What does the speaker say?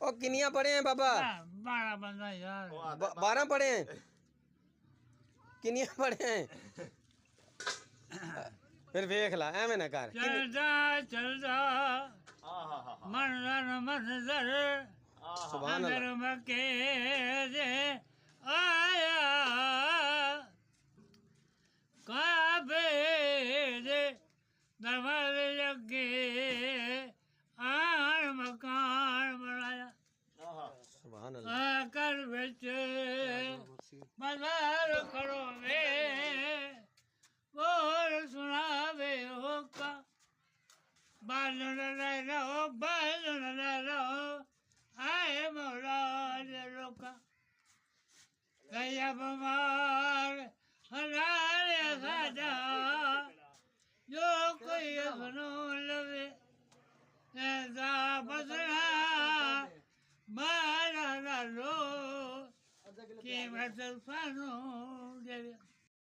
ओ किनिया पढ़े हैं बाबा? 12 बंदा यार। 12 पढ़े हैं? किनिया पढ़े हैं? फिर देख ला एवं ना कर। चलदा मनजर मनजर सुभान अल्लाह। मके दे आया काबे दे दरवाजे लगे आन मकान बनाया सुभान अल्लाह। कर बिच मजार करो वे बोल सुनावे होका बालन रहो आए मौला रोका गया बीमार हलारे साजा जो कोई सुनो लवे ऐसा बसना मारा लो कीमत सानू देवे।